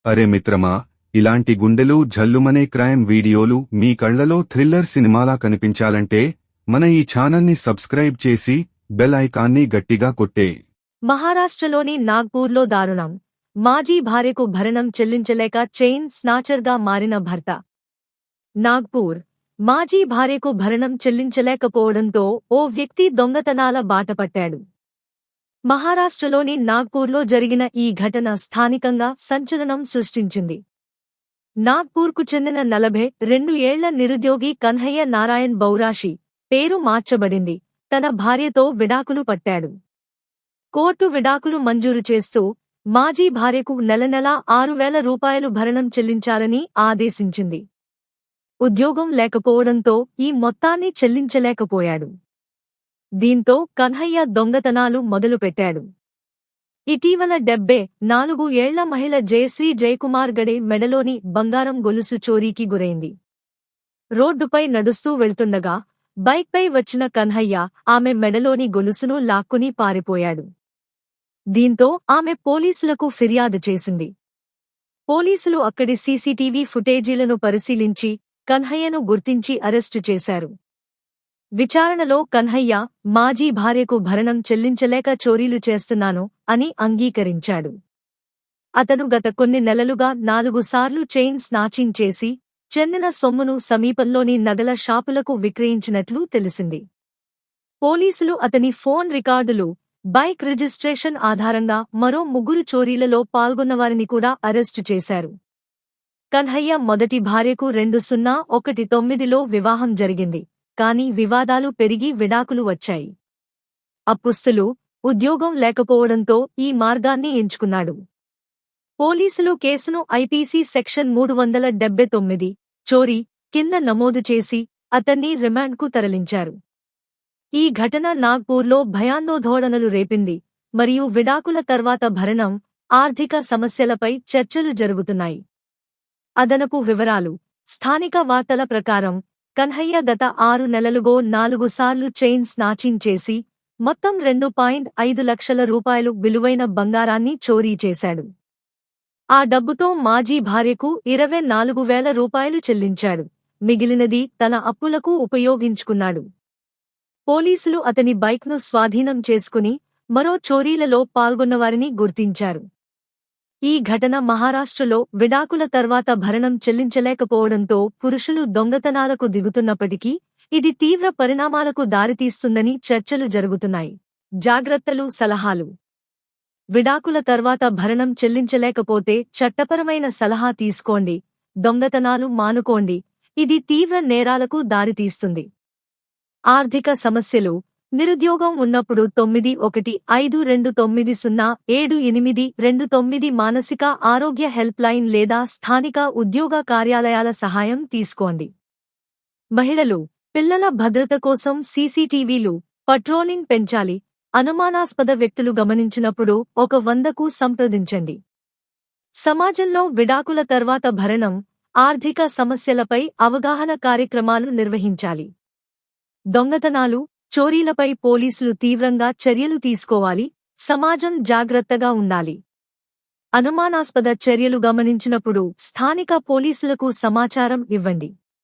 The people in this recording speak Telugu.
అరే మిత్రమా, ఇలాంటి గుండెలు జల్లుమనే క్రైమ్ వీడియోలు మీ కళ్లలో థ్రిల్లర్ సినిమాలా కనిపించాలంటే మన ఈ ఛానల్ని సబ్స్క్రైబ్ చేసి బెల్ ఐకాన్ని గట్టిగా కొట్టే. మహారాష్ట్రలోని నాగ్పూర్లో దారుణం. మాజీ భార్యకు భరణం చెల్లించలేక చైన్ స్నాచర్గా మారిన భర్త. నాగ్పూర్ మాజీ భార్యకు భరణం చెల్లించలేకపోవడంతో ఓ వ్యక్తి దొంగతనాల బాటపట్టాడు. మహారాష్ట్రలోని నాగ్పూర్లో జరిగిన ఈ ఘటన స్థానికంగా సంచలనం సృష్టించింది. నాగ్పూర్కు చెందిన 42 ఏళ్ల నిరుద్యోగి కన్హయ్య నారాయణ్ బౌరాషి పేరు మార్చబడింది. తన భార్యతో విడాకులు పట్టాడు. కోర్టు విడాకులు మంజూరు చేస్తూ మాజీ భార్యకు నెలనెలా 6,000 రూపాయలు భరణం చెల్లించాలని ఆదేశించింది. ఉద్యోగం లేకపోవడంతో ఈ మొత్తాన్ని చెల్లించలేకపోయాడు. దీంతో కన్హయ్య దొంగతనాలు మొదలుపెట్టాడు. ఇటీవల 74 ఏళ్ల మహిళ జయశ్రీ జయకుమార్ గడే మెడలోని బంగారం గొలుసు చోరీకి గురైంది. రోడ్డుపై నడుస్తూ వెళ్తుండగా బైక్పై వచ్చిన కన్హయ్య ఆమె మెడలోని గొలుసును లాక్కుని పారిపోయాడు. దీంతో ఆమె పోలీసులకు ఫిర్యాదు చేసింది. పోలీసులు అక్కడి సీసీటీవీ ఫుటేజీలను పరిశీలించి కన్హయ్యను గుర్తించి అరెస్టు చేశారు. విచారణలో కన్హయ్య మాజీ భార్యకు భరణం చెల్లించలేక చోరీలు చేస్తున్నాను అని అంగీకరించాడు. అతను గత కొన్ని నెలలుగా 4 సార్లు చైన్ స్నాచింగ్ చేసి చెందిన సొమ్మును సమీపంలోని నగల షాపులకు విక్రయించినట్లు తెలిసింది. పోలీసులు అతని ఫోన్ రికార్డులు, బైక్ రిజిస్ట్రేషన్ ఆధారంగా మరో 3 చోరీలలో పాల్గొన్నవారిని కూడా అరెస్టు చేశారు. కన్హయ్య మొదటి భార్యకు 2019లో వివాహం జరిగింది. కానీ వివాదాలు పెరిగి విడాకులు వచ్చాయి. అప్పుస్తులు, ఉద్యోగం లేకపోవడంతో ఈ మార్గాన్ని ఎంచుకున్నాడు. పోలీసులు కేసును ఐపీసీ సెక్షన్ 379 చోరీ కింద నమోదు చేసి అతన్ని రిమాండ్కు తరలించారు. ఈ ఘటన నాగ్పూర్లో భయాందోళనలు రేపింది మరియు విడాకుల తర్వాత భరణం, ఆర్థిక సమస్యలపై చర్చలు జరుగుతున్నాయి. అదనపు వివరాలు. స్థానిక వార్తల ప్రకారం కన్హయ్య గత 6 నెలలుగా 4 సార్లు చైన్ స్నాచింగ్ చేసి మొత్తం 2.5 లక్షల రూపాయలు విలువైన బంగారాన్ని చోరీ చేశాడు. ఆ డబ్బుతో మాజీ భార్యకు 24,000 రూపాయలు చెల్లించాడు. మిగిలినది తన అప్పులకు ఉపయోగించుకున్నాడు. పోలీసులు అతని బైక్ను స్వాధీనం చేసుకుని మరో చోరీలలో పాల్గొన్నవారిని గుర్తించారు. ఈ ఘటన మహారాష్ట్రలో విడాకుల తర్వాత భరణం చెల్లించలేకపోవడంతో పురుషులు దొంగతనాలకు దిగుతున్నప్పటికీ ఇది తీవ్ర పరిణామాలకు దారితీస్తుందని చర్చలు జరుగుతున్నాయి. జాగ్రత్తలు, సలహాలు. విడాకుల తర్వాత భరణం చెల్లించలేకపోతే చట్టపరమైన సలహా తీసుకోండి. దొంగతనాలు మానుకోండి. ఇది తీవ్ర నేరాలకు దారితీస్తుంది. ఆర్థిక సమస్యలు. నిరుద్యోగం ఉన్నప్పుడు 9152907829 మానసిక ఆరోగ్య హెల్ప్ లైన్ లేదా స్థానిక ఉద్యోగ కార్యాలయాల సహాయం తీసుకోండి. మహిళలు, పిల్లల భద్రత కోసం సీసీటీవీలు, పట్రోలింగ్ పెంచాలి. అనుమానాస్పద వ్యక్తులు గమనించినప్పుడు 100కు సంప్రదించండి. సమాజంలో విడాకుల తర్వాత భరణం, ఆర్థిక సమస్యలపై అవగాహన కార్యక్రమాలు నిర్వహించాలి. దొంగతనాలు, చోరీలపై పోలీసులు తీవ్రంగా చర్యలు తీసుకోవాలి. సమాజం జాగ్రత్తగా ఉండాలి. అనుమానాస్పద చర్యలు గమనించినప్పుడు స్థానిక పోలీసులకు సమాచారం ఇవ్వండి.